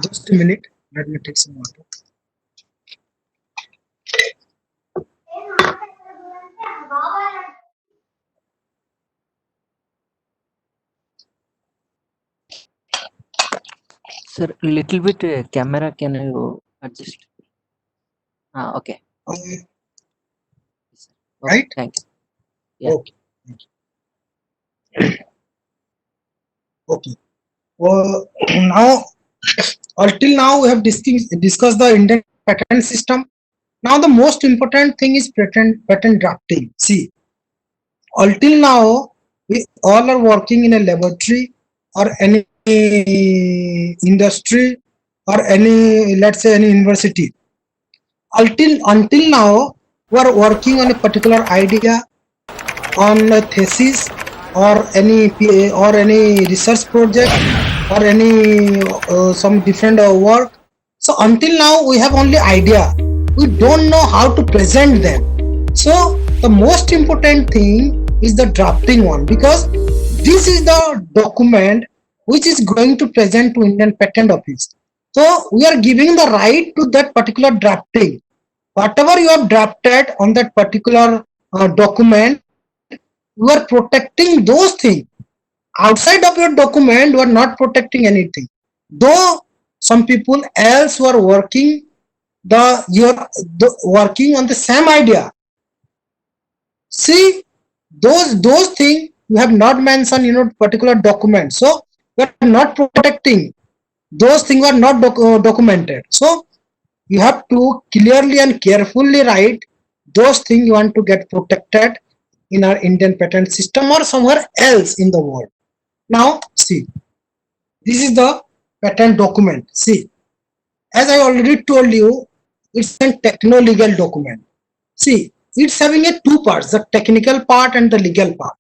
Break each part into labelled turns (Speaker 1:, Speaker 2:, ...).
Speaker 1: Just a minute. Let me take some water.
Speaker 2: Sir, little bit camera, can you adjust? Okay.
Speaker 1: Okay,
Speaker 2: Okay,
Speaker 1: right?
Speaker 2: thank you. Yeah.
Speaker 1: Okay. Okay. Well, now, until now, we have discussed the Indian patent system. Now, the most important thing is patent drafting. See, until now, we all are working in a laboratory or any industry or any, let's say, any university. Until now, we are working on a particular idea, on a thesis, or any research project, or any some different work. So until now we have only idea, we don't know how to present them. So the most important thing is the drafting one, because this is the document which is going to present to Indian Patent Office. So we are giving the right to that particular drafting. Whatever you have drafted on that particular document, you are protecting those things. Outside of your document, you are not protecting anything. Though some people else were working working on the same idea. See, those things you have not mentioned in a particular document. So you are not protecting. Those things are not documented. So you have to clearly and carefully write those things you want to get protected in our Indian patent system or somewhere else in the world. Now, see, this is the patent document. See, as I already told you, it's a techno-legal document. See, it's having a two parts, the technical part and the legal part.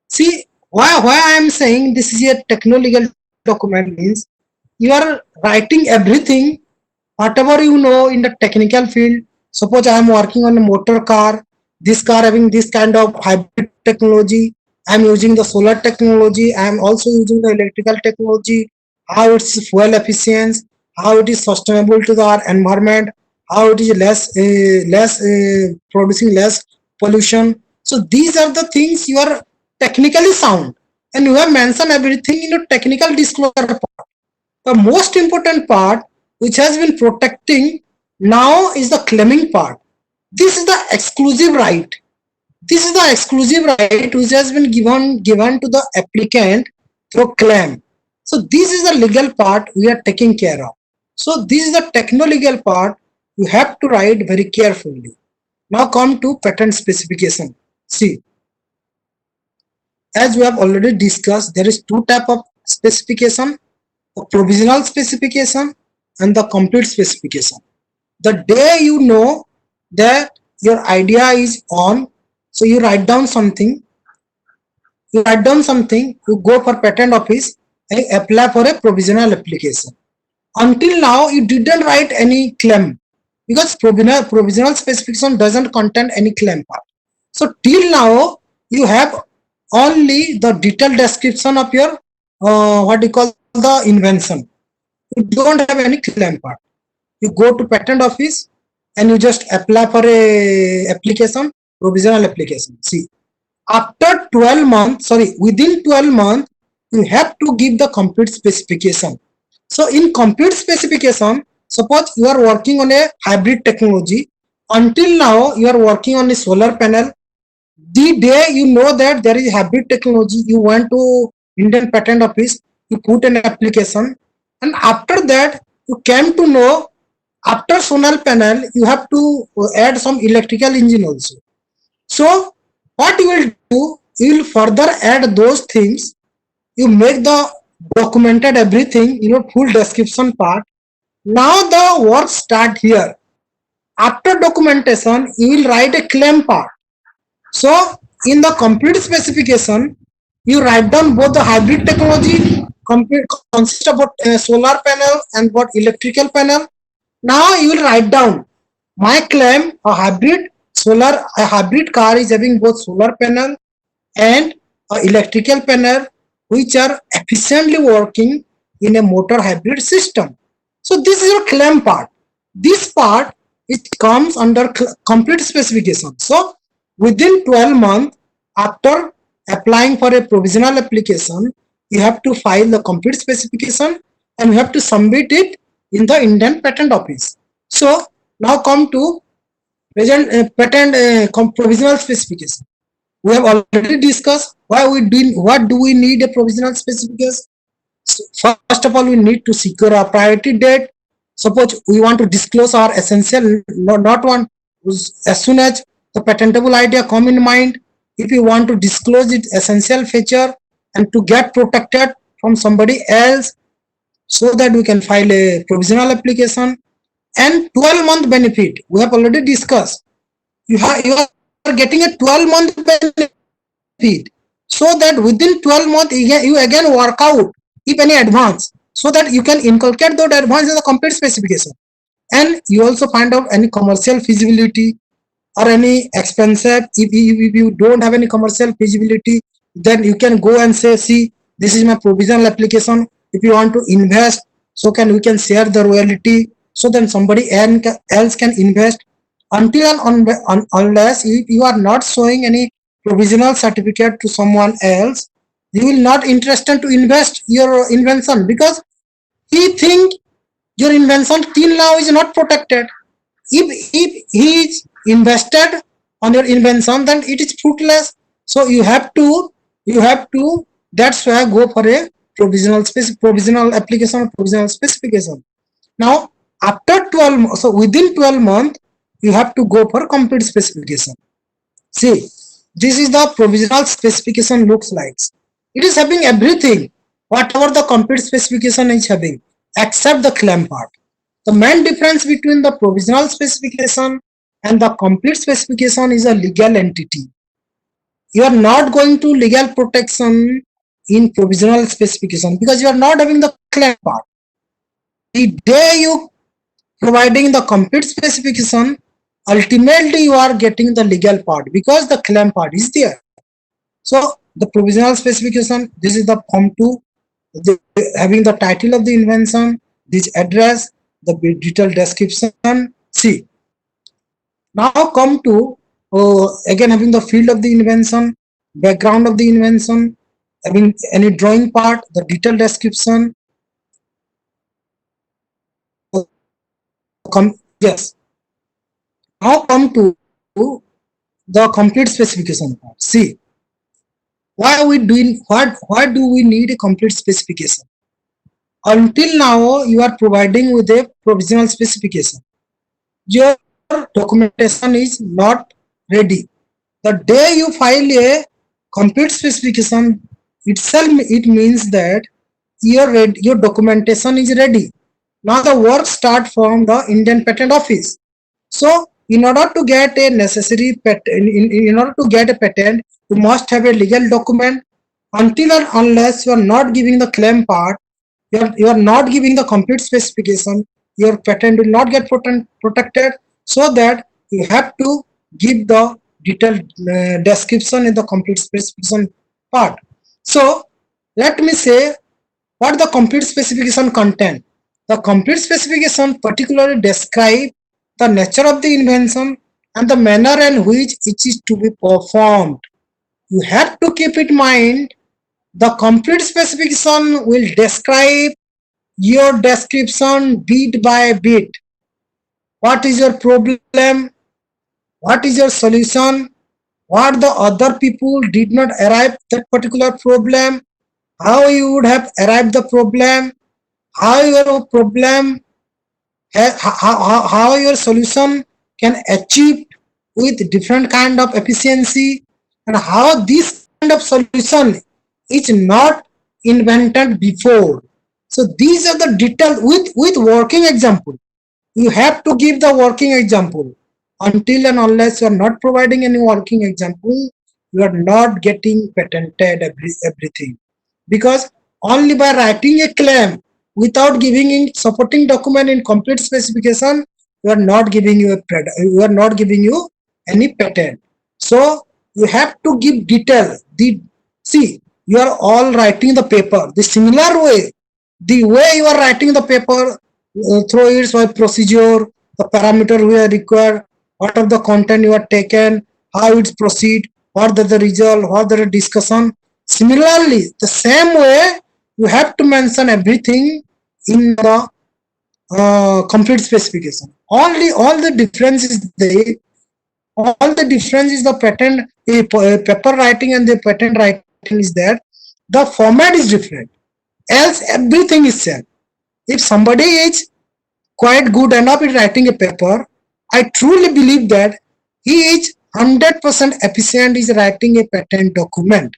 Speaker 1: See, why I am saying this is a techno-legal document means you are writing everything, whatever you know in the technical field. Suppose I am working on a motor car, this car having this kind of hybrid technology, I am using the solar technology, I am also using the electrical technology, how it's fuel efficient, how it is sustainable to the environment, how it is less producing less pollution. So these are the things you are technically sound, and you have mentioned everything in your technical disclosure part. The most important part which has been protecting now is the claiming part. This is the exclusive right. This is the exclusive right which has been given to the applicant through claim. So this is the legal part we are taking care of. So this is the techno-legal part you have to write very carefully. Now come to patent specification. See, as we have already discussed, there is two type of specification: the provisional specification and the complete specification. The day you know that your idea is on, so you write down something, you go for patent office and apply for a provisional application. Until now you didn't write any claim, because provisional specification doesn't contain any claim part. So till now you have only the detailed description of your what you call the invention. You don't have any claim part. You go to patent office and you just apply for a application, provisional application. See, after 12 months, sorry, within 12 months, you have to give the complete specification. So in complete specification, suppose you are working on a hybrid technology. Until now, you are working on a solar panel. The day you know that there is hybrid technology, you went to Indian Patent Office, you put an application, and after that, you came to know after solar panel, you have to add some electrical engine also. So what you will do, you will further add those things. You make the documented everything, full description part. Now the work start here. After documentation, you will write a claim part. So in the complete specification, you write down both the hybrid technology consist about solar panel and what electrical panel. Now you will write down my claim: a hybrid car is having both solar panel and electrical panel which are efficiently working in a motor hybrid system. So this is your claim part. This part, it comes under complete specification. So within 12 months after applying for a provisional application, you have to file the complete specification and you have to submit it in the Indian Patent Office. So now come to present patent provisional specification. We have already discussed what do we need a provisional specification. So first of all, we need to secure a priority date. Suppose we want to disclose our essential, not one as soon as the patentable idea come in mind. If you want to disclose its essential feature and to get protected from somebody else, so that we can file a provisional application. And 12-month benefit, we have already discussed. You are getting a 12-month benefit, so that within 12 months you again work out if any advance, so that you can inculcate those advance in the complete specification. And you also find out any commercial feasibility or any expensive. If you don't have any commercial feasibility, then you can go and say, see, this is my provisional application. If you want to invest, so we can share the royalty, so then somebody else can invest. Until and unless you are not showing any provisional certificate to someone else, you will not interested to invest your invention, because he think your invention till now is not protected. If he is invested on your invention, then it is fruitless. So you have to that's why go for a provisional application or provisional specification. Now after 12, so within 12 months you have to go for complete specification. See, this is the provisional specification looks like. It is having everything whatever the complete specification is having, except the claim part. The main difference between the provisional specification and the complete specification is a legal entity. You are not going to legal protection in provisional specification because you are not having the claim part. The day you providing the complete specification, ultimately you are getting the legal part because the claim part is there. So the provisional specification, this is the form 2, having the title of the invention, this address, the detailed description. See, now come to again having the field of the invention, background of the invention, having any drawing part, the detailed description. Yes. Now come to the complete specification part. See, why are we doing why do we need a complete specification? Until now you are providing with a provisional specification. Your documentation is not ready. The day you file a complete specification itself, it means that your documentation is ready. Now the work start from the Indian Patent Office. So in order to get a necessary patent, in order to get a patent, you must have a legal document. Until and unless you are not giving the claim part, you are not giving the complete specification, your patent will not get protected. So that you have to give the detailed description in the complete specification part. So let me say what the complete specification content. The complete specification particularly describe the nature of the invention and the manner in which it is to be performed. You have to keep in mind the complete specification will describe your description bit by bit. What is your problem? What is your solution? What the other people did not arrive that particular problem? How you would have arrived the problem? How your problem, how your solution can achieve with different kind of efficiency, and how this kind of solution is not invented before. So these are the details with working example. You have to give the working example. Until and unless you are not providing any working example, you are not getting patented everything. Because only by writing a claim without giving in supporting document in complete specification, you are not giving you any patent. So you have to give detail. See, you are all writing the paper the similar way. The way you are writing the paper, through its by procedure, the parameter we are required, what of the content you are taken, how it's proceed, what are the result, what are the discussion. Similarly, the same way you have to mention everything in the complete specification. Only all the difference is the patent paper writing and the patent writing is that the format is different. Else everything is same. If somebody is quite good enough in writing a paper, I truly believe that he is 100% efficient in writing a patent document.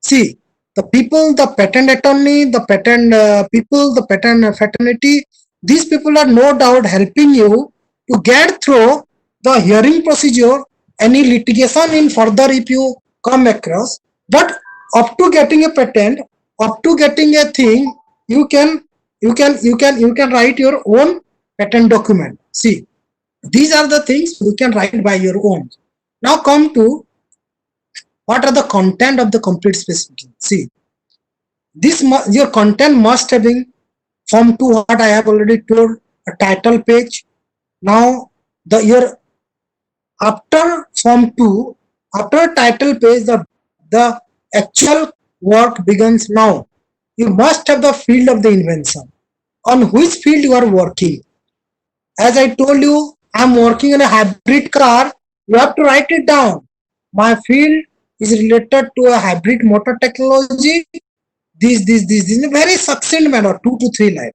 Speaker 1: See, the people, the patent attorney, the patent people, the patent fraternity, these people are no doubt helping you to get through the hearing procedure, any litigation in further if you come across. But up to getting a patent, up to getting a thing, you can write your own patent document. See, these are the things you can write by your own. Now come to what are the content of the complete specification. See, this your content must having form to what I have already told, a title page. Now the your after form 2, after title page, the actual work begins now. You must have the field of the invention, on which field you are working. As I told you, I'm working on a hybrid car. You have to write it down. My field is related to a hybrid motor technology. This in a very succinct manner, 2 to 3 lines.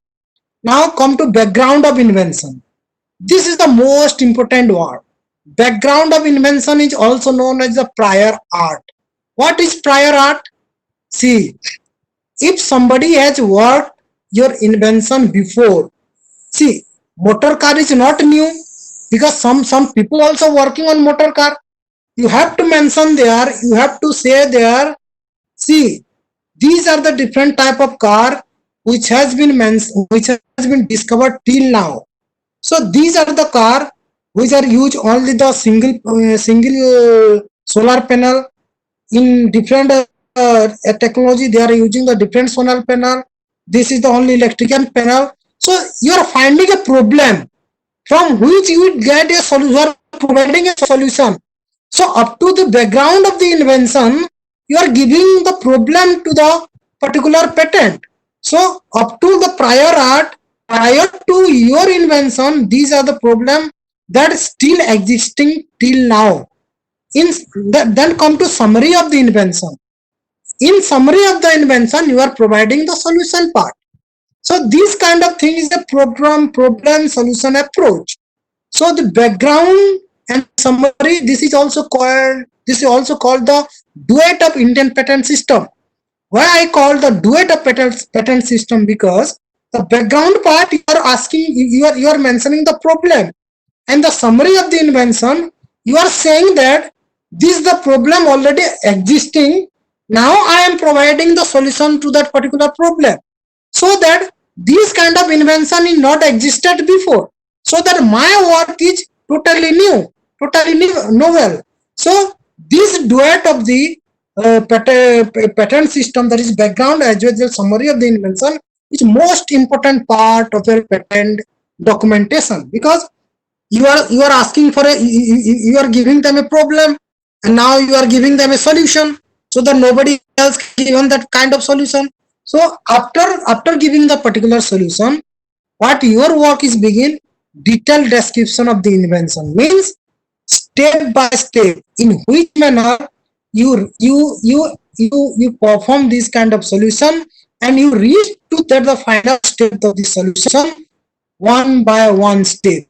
Speaker 1: Now come to background of invention. This is the most important word. Background of invention is also known as the prior art. What is prior art? See, if somebody has worked your invention before, see, motor car is not new because some people also working on motor car. You have to mention there, you have to say there, see, these are the different type of car which has been discovered till now. So these are the car which are used only the single solar panel. In different technology they are using the different solar panel. This is the only electrical panel. So you are finding a problem from which you will get a solution, you are providing a solution. So up to the background of the invention, you are giving the problem to the particular patent. So up to the prior art, prior to your invention, these are the problem that is still existing till now. In then come to summary of the invention. In summary of the invention, you are providing the solution part. So this kind of thing is the problem solution approach. So the background and summary, this is also called the duet of Indian patent system. Why I call the duet of patent system? Because the background part you are asking, you are mentioning the problem, and the summary of the invention you are saying that this is the problem already existing. Now I am providing the solution to that particular problem, so that this kind of invention is not existed before, so that my work is totally new, novel. So this duet of the patent system, that is background as well as the summary of the invention, is most important part of your patent documentation, because you are asking for you are giving them a problem, and now you are giving them a solution, so that nobody else given that kind of solution. So after giving the particular solution, what your work is begin, detailed description of the invention, means step by step in which manner you perform this kind of solution, and you reach to the final step of the solution one by one step.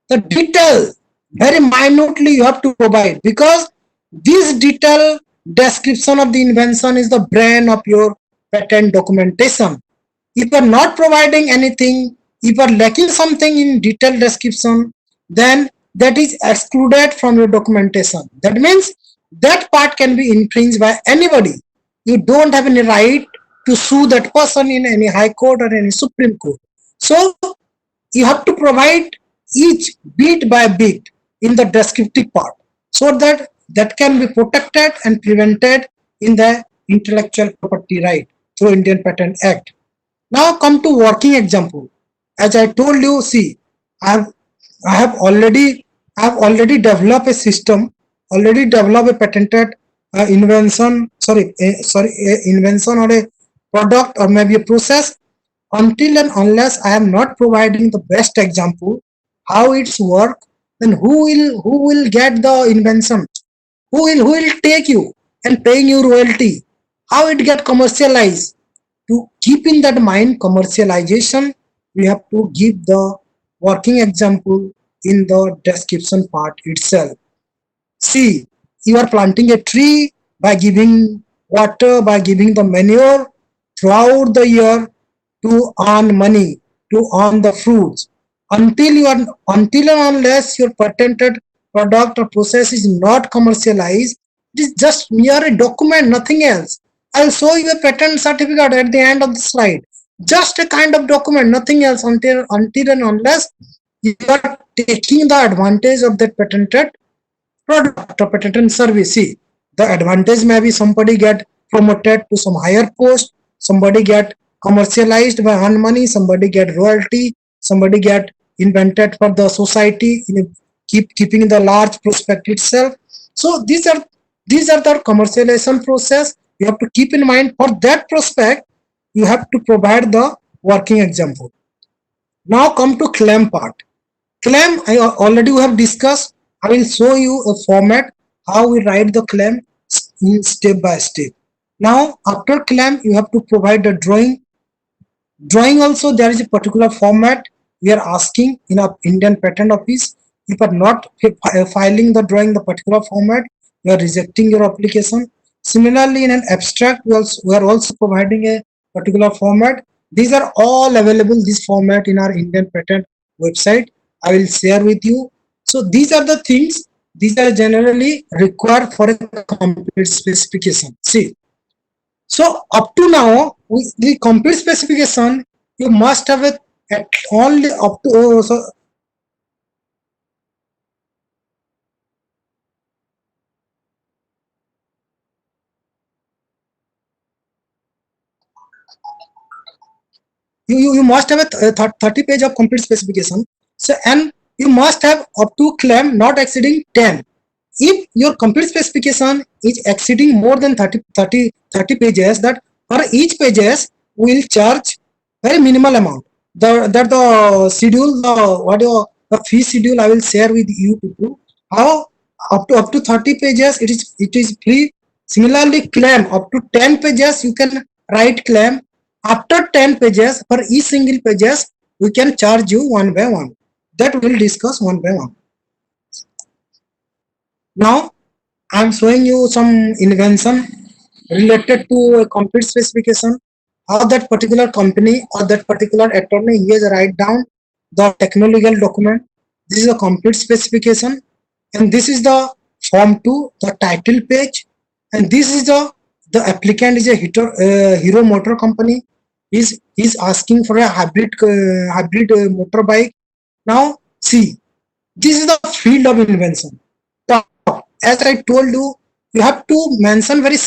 Speaker 1: The detail very minutely you have to provide, because this detailed description of the invention is the brain of your patent documentation. If you are not providing anything, if you are lacking something in detailed description, then that is excluded from your documentation. That means that part can be infringed by anybody. You don't have any right to sue that person in any high court or any Supreme Court. So you have to provide each bit by bit in the descriptive part, so that that can be protected and prevented in the intellectual property right through Indian Patent Act. Now come to working example. as I told you, see, I have I have already developed a system, already developed a patented invention, invention or a product or maybe a process. Until and unless I am not providing the best example how it's work, then who will get the invention? Who will take you and paying you royalty? How it get commercialized? To keep in that mind commercialization, we have to give the working example in the description part itself. See, you are planting a tree by giving water, by giving the manure throughout the year to earn money, to earn the fruits. Until and unless your patented product or process is not commercialized, it is just mere a document, nothing else. I'll show you a patent certificate at the end of the slide. Just a kind of document, nothing else until and unless you are taking the advantage of that patented product or patent service. See, the advantage may be somebody get promoted to some higher post, somebody get commercialized by earn money, somebody get royalty, somebody get invented for the society, keeping the large prospect itself. So these are the commercialization process. You have to keep in mind for that prospect, you have to provide the working example. Now come to claim part. Claim I already have discussed. I will show you a format how we write the claim in step by step. Now after claim you have to provide the drawing. Drawing also there is a particular format we are asking in our Indian Patent Office. If you are not filing the drawing the particular format, you are rejecting your application. Similarly, in an abstract, we are also providing a particular format. These are all available, this format in our Indian Patent website. I will share with you. So these are the things, these are generally required for a complete specification. See, so up to now, with the complete specification, you must have it at only up to so you must have a 30 page of complete specification. So and you must have up to claim not exceeding 10. If your complete specification is exceeding more than 30 pages, that for each pages will charge very minimal amount. The schedule, the fee schedule I will share with you people. How up to 30 pages it is free. Similarly, claim up to 10 pages you can write claim. After 10 pages, for each single pages we can charge you one by one. That we'll discuss one by one. Now I'm showing you some invention related to a complete specification. How that particular company or that particular attorney he has write down the technological document. This is a complete specification, and this is the form 2, the title page, and this is the applicant is a Hero Motor Company. Is asking for a hybrid motorbike. Now see, this is the field of invention. As I told you, you have to mention very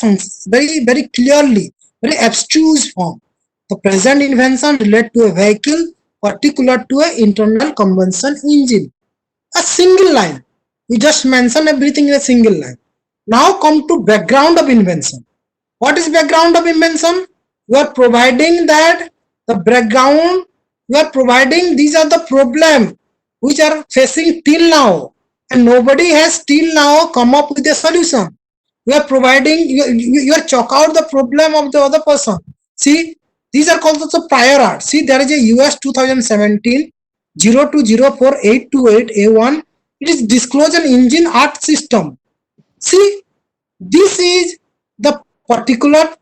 Speaker 1: clearly, very abstruse form. The present invention relate to a vehicle particular to an internal combustion engine. A single line. You just mention everything in a single line. Now come to background of invention. What is background of invention? You are providing that the background, you are providing these are the problem which are facing till now, and nobody has till now come up with a solution. You are providing, you are chalk out the problem of the other person. See, these are called also prior art. See, there is a US 2017 0204828A1. It is disclosed an engine art system. See, this is the particular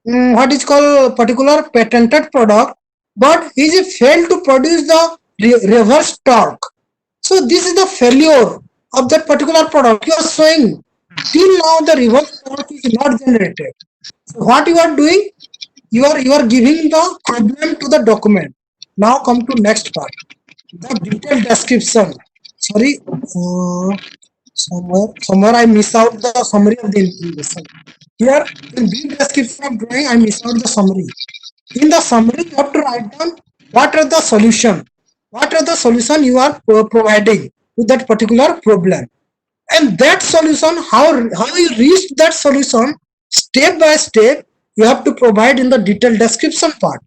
Speaker 1: what is called particular patented product, but is failed to produce the reverse torque. So this is the failure of that particular product. You are showing till now the reverse torque is not generated. So what you are doing? You are giving the problem to the document. Now come to next part, the detailed description. Sorry, somewhere I miss out the summary of the information. Here in brief description of drawing, I miss out the summary. In the summary, you have to write down what are the solution? What are the solution you are providing to that particular problem? And that solution, how you reach that solution step by step, you have to provide in the detailed description part.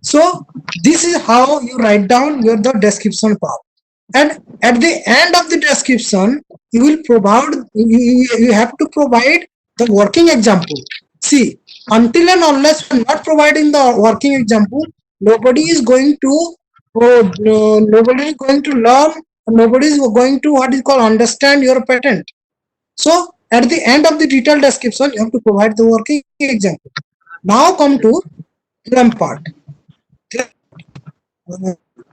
Speaker 1: So this is how you write down your the description part. And at the end of the description, you will provide, you have to provide the working example. See, until and unless you are not providing the working example, nobody is going to, nobody is going to learn, nobody is going to what is called understand your patent. So at the end of the detailed description, you have to provide the working example. Now come to claim part.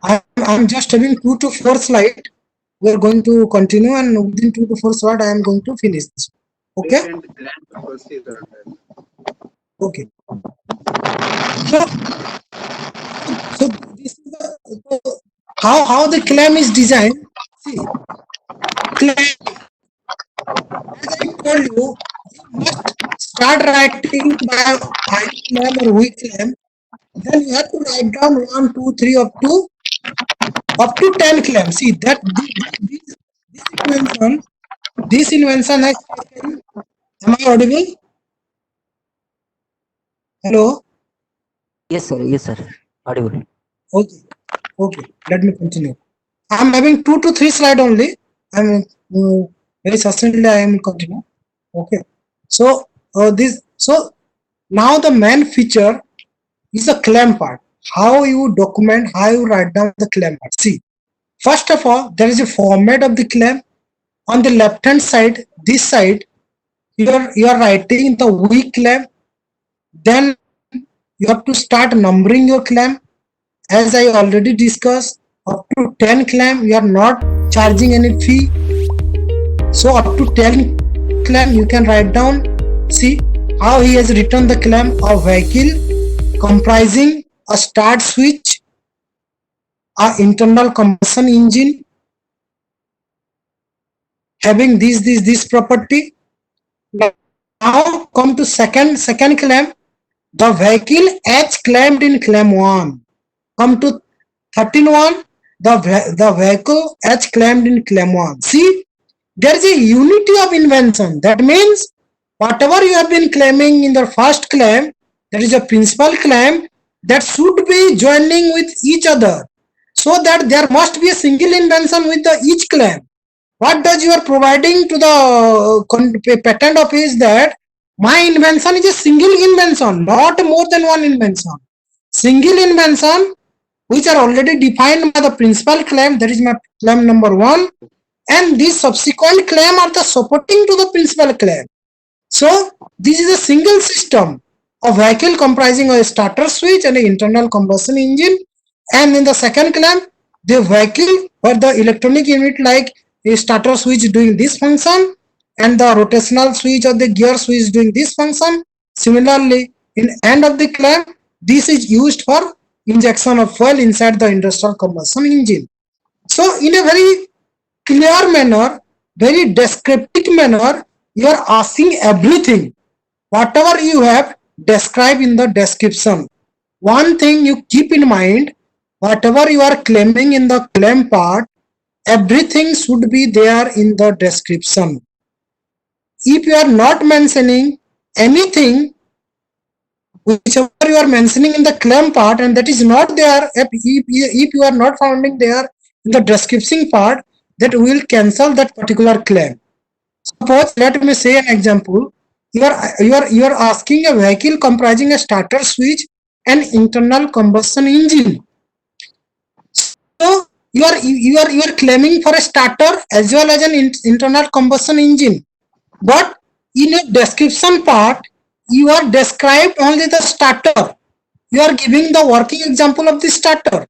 Speaker 1: I'm just having 2 to 4 slides. We are going to continue, and within 2 to 4 slides, I am going to finish this. Okay. Okay. So this is the how the claim is designed. See, claim, as I told you, you must start writing by high claim or weak claim. Then you have to write down 1, 2, 3 up to 10 claims. See that this invention has taken. Am I audible? Hello.
Speaker 2: Yes, sir. Yes, sir. Audible.
Speaker 1: Okay. Okay. Let me continue. I am having 2 to 3 slides only. I am very succinctly I am continue. Okay. So so now the main feature is the claim part. How you document, how you write down the claim part. See, first of all, there is a format of the claim. On the left hand side, this side, you are writing the weak claim. Then you have to start numbering your claim. As I already discussed, up to 10 claim, you are not charging any fee. So up to 10 claim, you can write down. See how he has written the claim of vehicle comprising a start switch, a internal combustion engine having this property. Now come to second claim. The vehicle as claimed in claim 1. Come to 13.1. The vehicle as claimed in claim 1. See, there is a unity of invention. That means whatever you have been claiming in the first claim, there is a principal claim that should be joining with each other, so that there must be a single invention with each claim. What does you are providing to the patent office that my invention is a single invention, not more than one invention. Single invention which are already defined by the principal claim, that is my claim number 1, and these subsequent claim are the supporting to the principal claim. So this is a single system of vehicle comprising a starter switch and an internal combustion engine. And in the second claim, the vehicle where the electronic unit like a starter switch doing this function and the rotational switch or the gear switch doing this function. Similarly, in end of the claim, this is used for injection of fuel inside the industrial combustion engine. So in a very clear manner, very descriptive manner, you are asking everything, whatever you have described in the description. One thing you keep in mind, whatever you are claiming in the claim part, everything should be there in the description. If you are not mentioning anything, whichever you are mentioning in the claim part and that is not there, if you are not finding there in the description part, that will cancel that particular claim. Suppose, let me say an example. You are asking a vehicle comprising a starter switch and internal combustion engine. So you are claiming for a starter as well as an internal combustion engine, but in a description part you are described only the starter. You are giving the working example of the starter,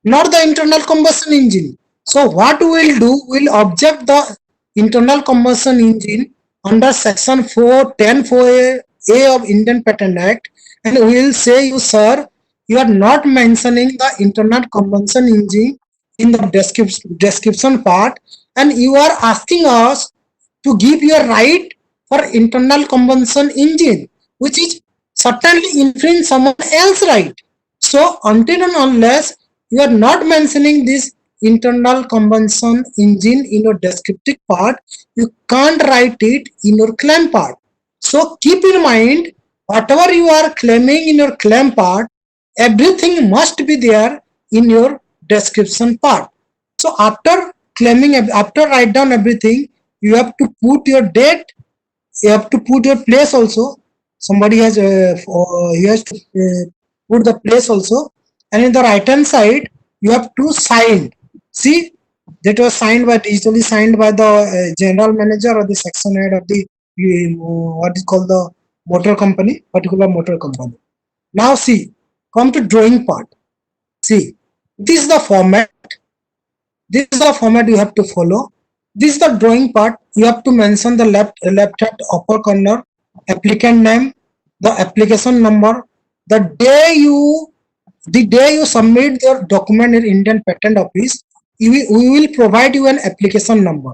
Speaker 1: not the internal combustion engine. So what we will do, we will object the internal combustion engine under section 410(4)(a) of Indian Patent Act, and we will say, you sir, you are not mentioning the internal combustion engine in the description part, and you are asking us to give your right for internal combustion engine, which is certainly infringe someone else's right. So until and unless you are not mentioning this internal combustion engine in your descriptive part, you can't write it in your claim part. So keep in mind, whatever you are claiming in your claim part, everything must be there in your description part. So after claiming, after write down everything, you have to put your date, you have to put your place also. Somebody has he has to put the place also, and in the right hand side you have to sign. See, that was signed by digitally signed by the general manager or the section head of the what is called the motor company, particular motor company. Now see, come to drawing part. See, this is the format. This is the format you have to follow. This is the drawing part. You have to mention the left hand upper corner, applicant name, the application number, the day you submit your document in Indian Patent Office, we will provide you an application number.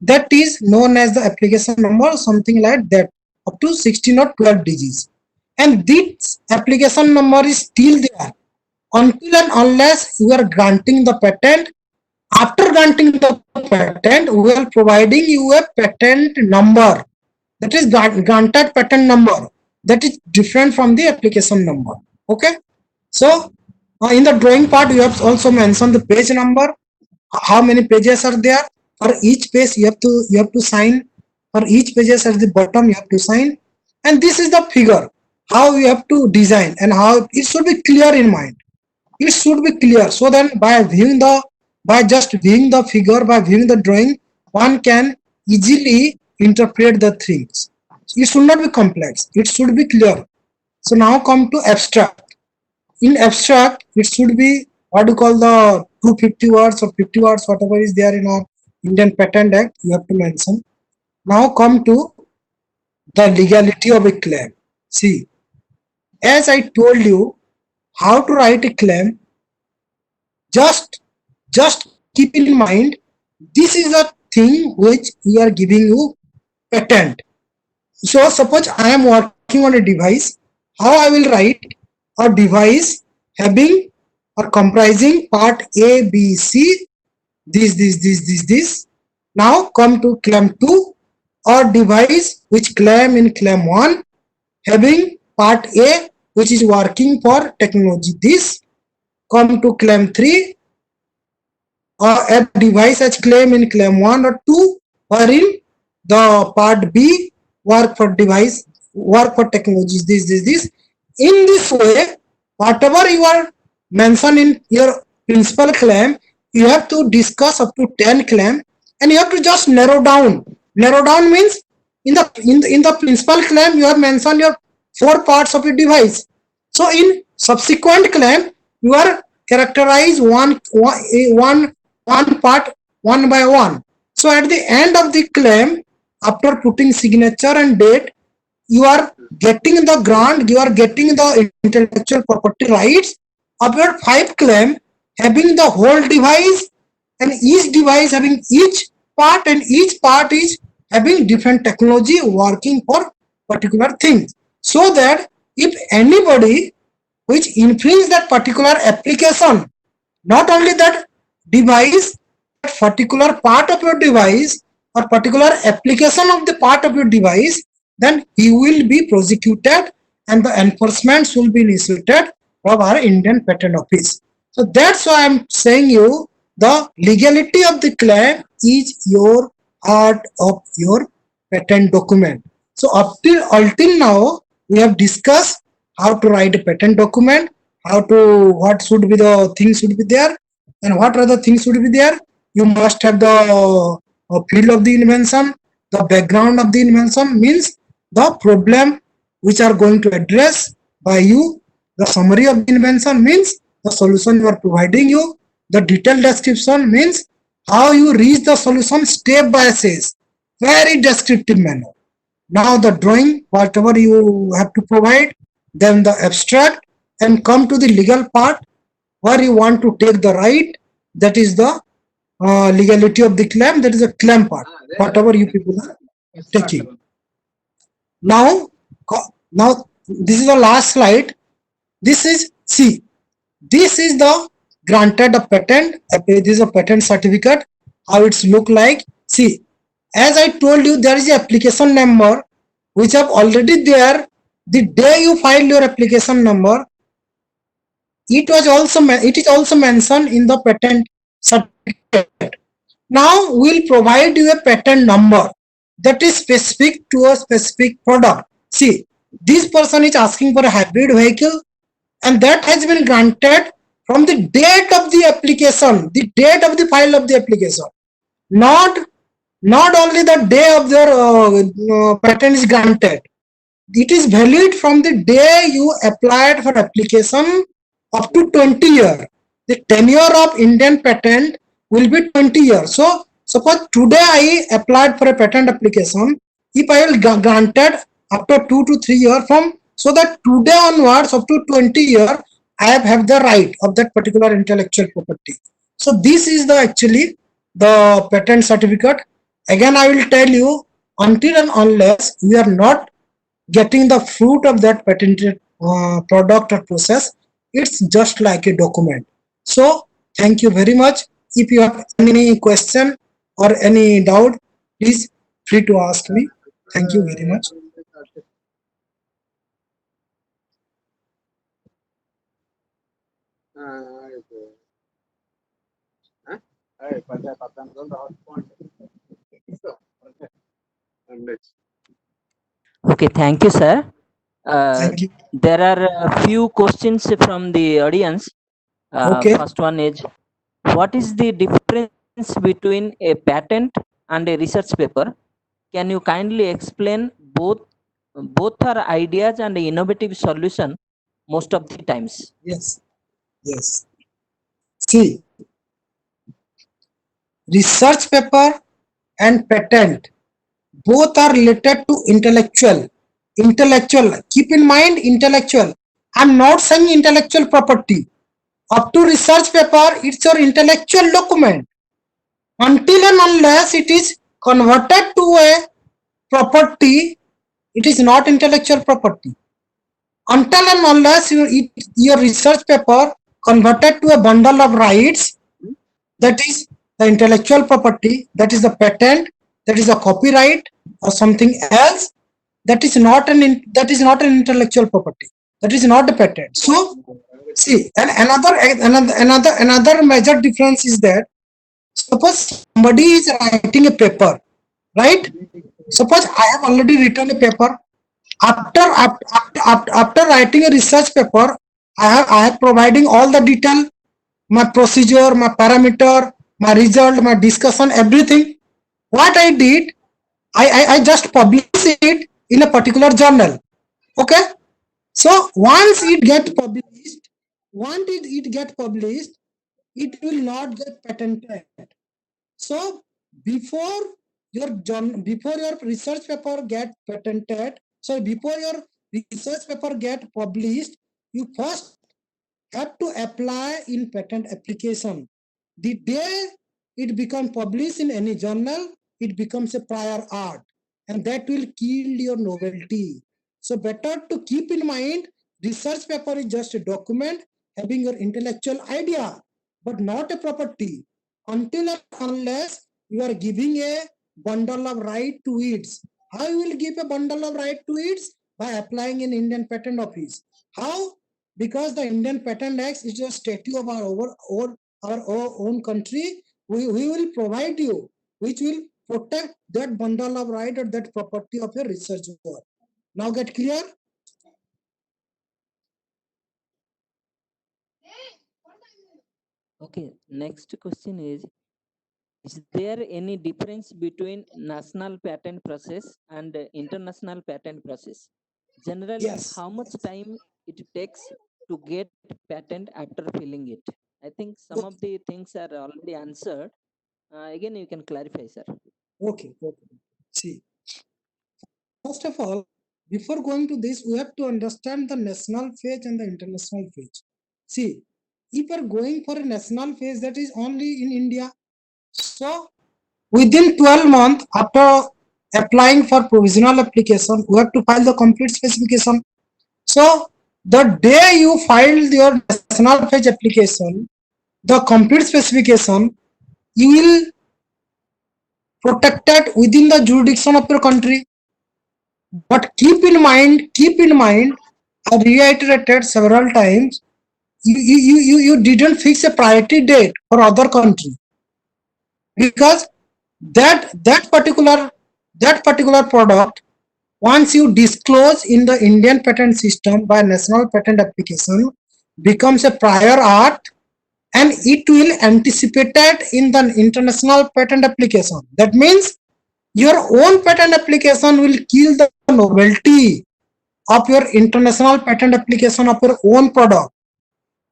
Speaker 1: That is known as the application number, something like that, up to 16 or 12 digits. And this application number is still there until and unless you are granting the patent. After granting the patent, we are providing you a patent number. That is granted patent number. That is different from the application number. Okay. So in the drawing part, you have also mentioned the page number. How many pages are there? For each page, you have to sign. For each pages at the bottom, you have to sign. And this is the figure. How you have to design and how it should be clear in mind. It should be clear, so then by just viewing the figure, by viewing the drawing, one can easily interpret the things. It should not be complex, it should be clear. So now come to abstract. In abstract, it should be what you call the 250 words or 50 words, whatever is there in our Indian Patent Act, you have to mention. Now come to the legality of a claim. See, as I told you how to write a claim, just keep in mind, this is a thing which we are giving you patent. So suppose I am working on a device, how I will write a device having or comprising part A, B, C, this. Now come to claim 2, or device which claim in claim 1 having part A which is working for technology this. Come to claim 3, or a device as claim in claim 1 or 2, wherein the part B work for device, work for technologies this. In this way, whatever you are mentioned in your principal claim, you have to discuss up to 10 claim, and you have to just narrow down. Narrow down means in the principal claim you have mentioned your 4 parts of your device. So in subsequent claim you are characterize one part one by one. So at the end of the claim, after putting signature and date, you are getting the grant, you are getting the intellectual property rights of your 5 claim, having the whole device, and each device having each part, and each part is having different technology working for particular things. So that if anybody which infringe that particular application, not only that device, that particular part of your device or particular application of the part of your device, then he will be prosecuted and the enforcement will be initiated from our Indian Patent Office. So that's why I'm saying you, the legality of the claim is your heart of your patent document. So until now, we have discussed how to write a patent document, what should be the things should be there, and what other things should be there. You must have the field of the invention, the background of the invention, means the problem which are going to address by you. The summary of the invention means the solution you are providing you. The detailed description means how you reach the solution step by step, very descriptive manner. Now the drawing, whatever you have to provide, then the abstract, and come to the legal part where you want to take the right, that is the legality of the claim, that is a claim part, whatever you people are taking. Now this is the last slide. This is, see, this is the granted a patent. This is a patent certificate. How it's look like. See, as I told you, there is a application number which have already there. The day you file your application number, it is also mentioned in the patent certificate. Now we'll provide you a patent number that is specific to a specific product. See, this person is asking for a hybrid vehicle, and that has been granted from the date of the application, the date of the file of the application, not only the day of their patent is granted. It is valid from the day you applied for application up to 20 years. The tenure of Indian patent will be 20 years. So suppose today I applied for a patent application, if I will granted after 2 to 3 years from, so that today onwards up to 20 years, I have the right of that particular intellectual property. So this is the actually the patent certificate. Again, I will tell you, until and unless we are not getting the fruit of that patented product or process, it's just like a document. So thank you very much. If you have any question or any doubt, please free to ask me. Thank you very much.
Speaker 2: Okay, thank you, sir.
Speaker 1: Thank you.
Speaker 2: There are a few questions from the audience.
Speaker 1: Okay.
Speaker 2: First one is, what is the difference between a patent and a research paper? Can you kindly explain both? Both are ideas and innovative solution most of the times.
Speaker 1: Yes. Yes. See, research paper and patent both are related to intellectual. Keep in mind intellectual. I'm not saying intellectual property. Up to research paper, it's your intellectual document. Until and unless it is converted to a property, it is not intellectual property. Until and unless your research paper converted to a bundle of rights, that is the intellectual property, that is the patent, that is a copyright or something else, that is not an intellectual property, that is not a patent. So see, and another major difference is that suppose somebody is writing a paper, right? Suppose I have already written a paper. After writing a research paper, I have providing all the detail, my procedure, my parameter, my result, my discussion, everything. What I did, I just publish it in a particular journal. Okay. So once it get published, it will not get patented. So before before your research paper get patented, so before your research paper get published, you first have to apply in patent application. The day it becomes published in any journal, it becomes a prior art, and that will kill your novelty. So better to keep in mind, research paper is just a document having your intellectual idea, but not a property. Until and unless you are giving a bundle of right to it. How you will give a bundle of right to it? By applying in Indian Patent Office. How? Because the Indian Patent Act is a statute of our own country. We will provide you, which will protect that bundle of right or that property of your research work. Now get clear?
Speaker 2: Okay, next question is there any difference between national patent process and international patent process? Generally,
Speaker 1: Yes.
Speaker 2: how much time it takes to get patent after filling it? I think some of the things are already answered. Again, you can clarify, sir.
Speaker 1: Okay. See, first of all, before going to this, we have to understand the national phase and the international phase. See, if you are going for a national phase, that is only in India. So within 12 months after applying for provisional application, we have to file the complete specification. So the day you filed your national phase application, the complete specification, you will protect that within the jurisdiction of your country. But keep in mind, I reiterated several times, you didn't fix a priority date for other country, because that that particular product, once you disclose in the Indian patent system by national patent application, becomes a prior art, and it will anticipate that in the international patent application. That means your own patent application will kill the novelty of your international patent application of your own product.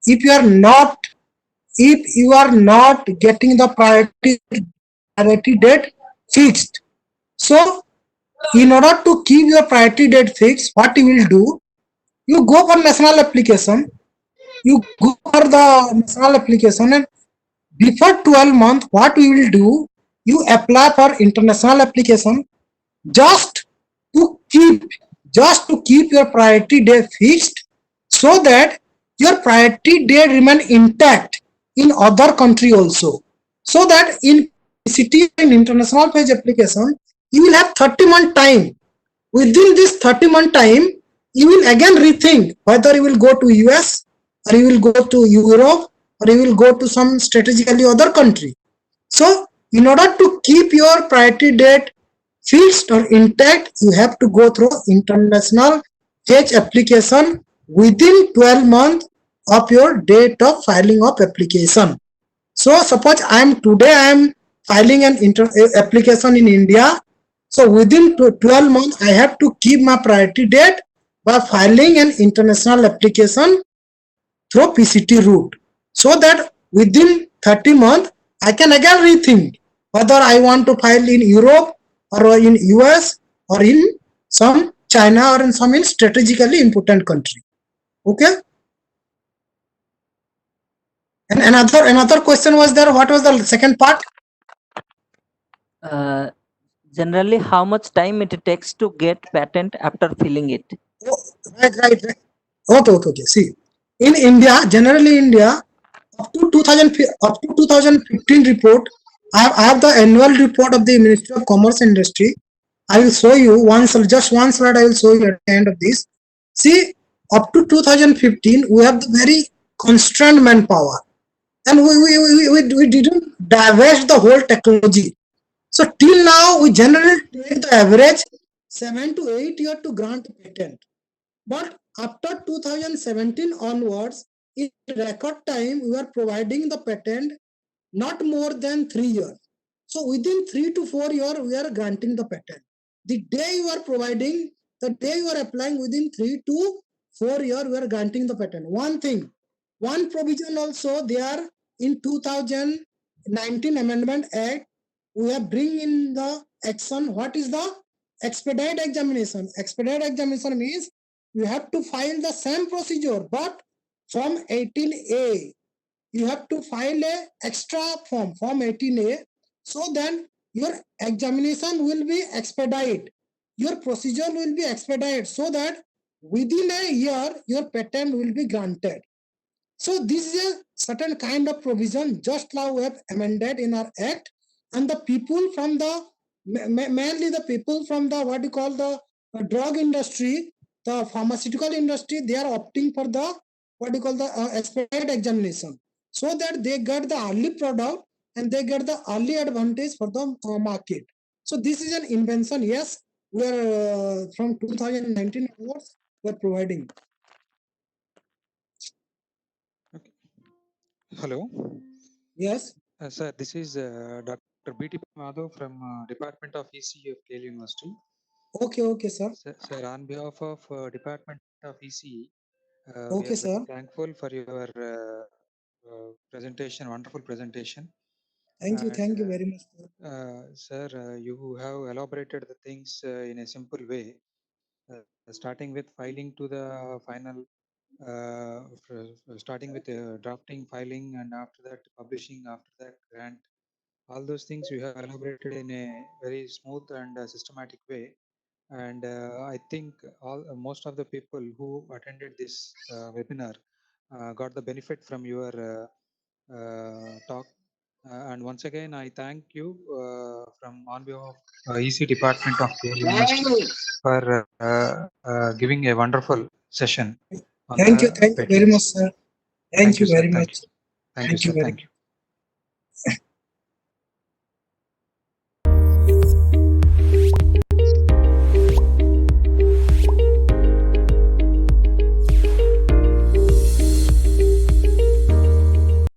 Speaker 1: If you are not, if you are not getting the priority date fixed, so in order to keep your priority date fixed, what you will do, you go for national application, you go for the national application, and before 12 months, what we will do, you apply for international application, just to keep just to keep your priority date fixed, so that your priority date remain intact in other country also, so that in PCT and international page application, you will have 30-month time. Within this 30-month time, you will again rethink whether you will go to US, or you will go to Europe, or you will go to some strategically other country. So in order to keep your priority date fixed or intact, you have to go through international fetch application within 12 months of your date of filing of application. So suppose I am filing an application in India. So within 12 months, I have to keep my priority date by filing an international application through PCT route, so that within 30 months, I can again rethink whether I want to file in Europe, or in US, or in some China, or in some in strategically important country. Okay. And another question was there. What was the second part?
Speaker 2: Uh, Generally, how much time it takes to get patent after filling it?
Speaker 1: Oh, right. Okay. See, in India, generally India, up to 2015 report, I have the annual report of the Ministry of Commerce and Industry. I will show you just one slide. I will show you at the end of this. See, up to 2015, we have the very constrained manpower, and we didn't divest the whole technology. So till now, we generally take the average 7 to 8 years to grant a patent. But after 2017 onwards, in record time, we are providing the patent not more than 3 years. So within 3 to 4 years, we are granting the patent. The day you are providing, the day you are applying, within 3 to 4 years, we are granting the patent. One thing, one provision also there in 2019 Amendment Act, we have bring in the action. What is the expedite examination? Expedite examination means you have to file the same procedure, but from 18A, you have to file a extra form 18A, so then your examination will be expedite, your procedure will be expedite, so that within a year your patent will be granted. So this is a certain kind of provision just now we have amended in our act, and the people from the mainly the people from the what you call the drug industry, the pharmaceutical industry, they are opting for the what you call the expedite examination, so that they get the early product and they get the early advantage for the market. So this is an invention. Yes, we are from 2019 onwards we are providing.
Speaker 3: Hello,
Speaker 1: Yes.
Speaker 3: sir. This is Dr. B.T. Madhav from Department of ECE of Yale University.
Speaker 1: Okay, sir.
Speaker 3: Sir, on behalf of Department of ECE, we
Speaker 1: Okay,
Speaker 3: are very
Speaker 1: sir.
Speaker 3: thankful for your presentation, wonderful presentation.
Speaker 1: Thank
Speaker 3: And
Speaker 1: you very much, sir.
Speaker 3: sir, you have elaborated the things in a simple way, starting with filing to the final, starting with drafting, filing, and after that publishing, after that grant. All those things you have elaborated in a very smooth and systematic way. And I think most of the people who attended this webinar got the benefit from your talk. And once again, I thank you from on behalf of EC Department of Yale University for giving a wonderful session on
Speaker 1: Thank you
Speaker 3: the
Speaker 1: very
Speaker 3: patents.
Speaker 1: much, sir. Thank you
Speaker 3: sir.
Speaker 1: very
Speaker 3: Thank
Speaker 1: much.
Speaker 3: you. Thank you, sir.
Speaker 1: very
Speaker 3: Thank you.